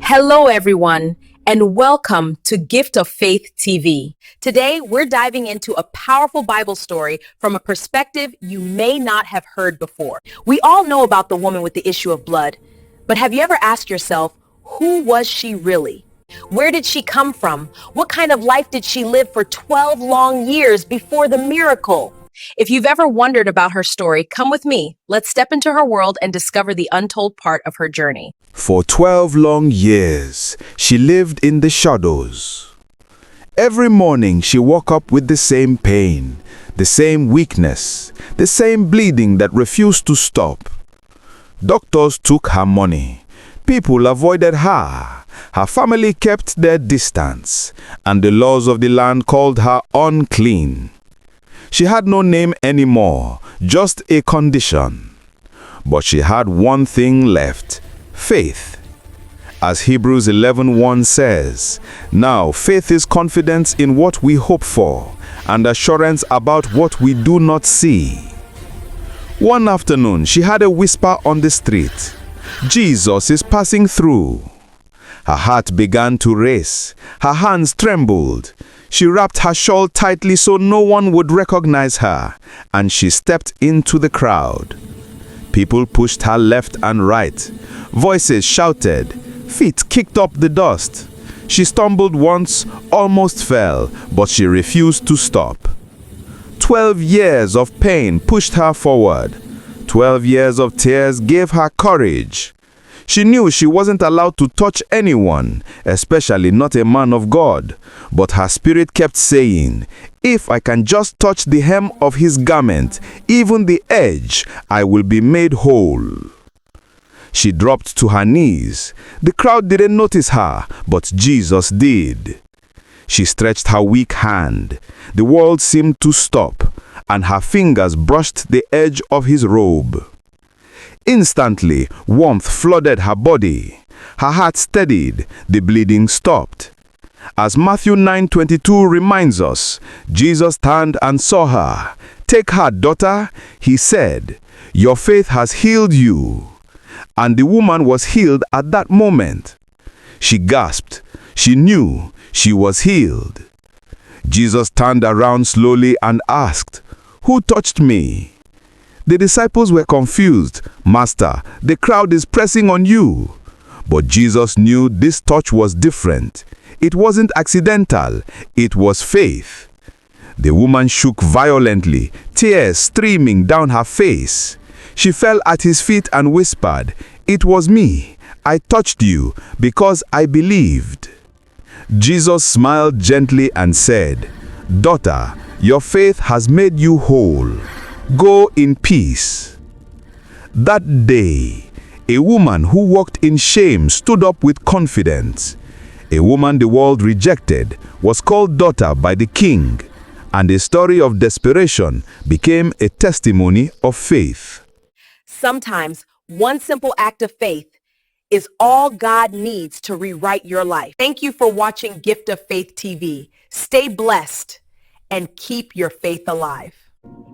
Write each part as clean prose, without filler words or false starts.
Hello, everyone, and welcome to Gift of Faith TV. Today, we're diving into a powerful Bible story from a perspective you may not have heard before. We all know about the woman with the issue of blood, but have you ever asked yourself, who was she really? Where did she come from? What kind of life did she live for 12 long years before the miracle? If you've ever wondered about her story, come with me. Let's step into her world and discover the untold part of her journey. For 12 long years, she lived in the shadows. Every morning she woke up with the same pain, the same weakness, the same bleeding that refused to stop. Doctors took her money. People avoided her. Her family kept their distance, and the laws of the land called her unclean. She had no name anymore, just a condition. But she had one thing left: faith. As Hebrews 11:1 says, "Now faith is confidence in what we hope for, and assurance about what we do not see." One afternoon, she had a whisper on the street, "Jesus is passing through." Her heart began to race. Her hands trembled. She wrapped her shawl tightly so no one would recognize her, and she stepped into the crowd. People pushed her left and right. Voices shouted. Feet kicked up the dust. She stumbled once, almost fell, but she refused to stop. 12 years of pain pushed her forward. 12 years of tears gave her courage. She knew she wasn't allowed to touch anyone, especially not a man of God. But her spirit kept saying, "If I can just touch the hem of his garment, even the edge, I will be made whole." She dropped to her knees. The crowd didn't notice her, but Jesus did. She stretched her weak hand. The world seemed to stop, and her fingers brushed the edge of his robe. Instantly, warmth flooded her body. Her heart steadied. The bleeding stopped. As Matthew 9:22 reminds us, Jesus turned and saw her. "Take her, daughter," he said. "Your faith has healed you." And the woman was healed at that moment. She gasped. She knew she was healed. Jesus turned around slowly and asked, "Who touched me?" The disciples were confused. "Master, the crowd is pressing on you." But Jesus knew this touch was different. It wasn't accidental. It was faith. The woman shook violently, tears streaming down her face. She fell at his feet and whispered, "It was me. I touched you because I believed." Jesus smiled gently and said, "Daughter, your faith has made you whole. Go in peace." That day, a woman who walked in shame stood up with confidence. A woman the world rejected was called daughter by the king, and a story of desperation became a testimony of faith. Sometimes one simple act of faith is all God needs to rewrite your life. Thank you for watching Gift of Faith TV. Stay blessed and keep your faith alive.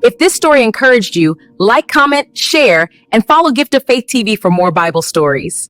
If this story encouraged you, like, comment, share, and follow Gift of Faith TV for more Bible stories.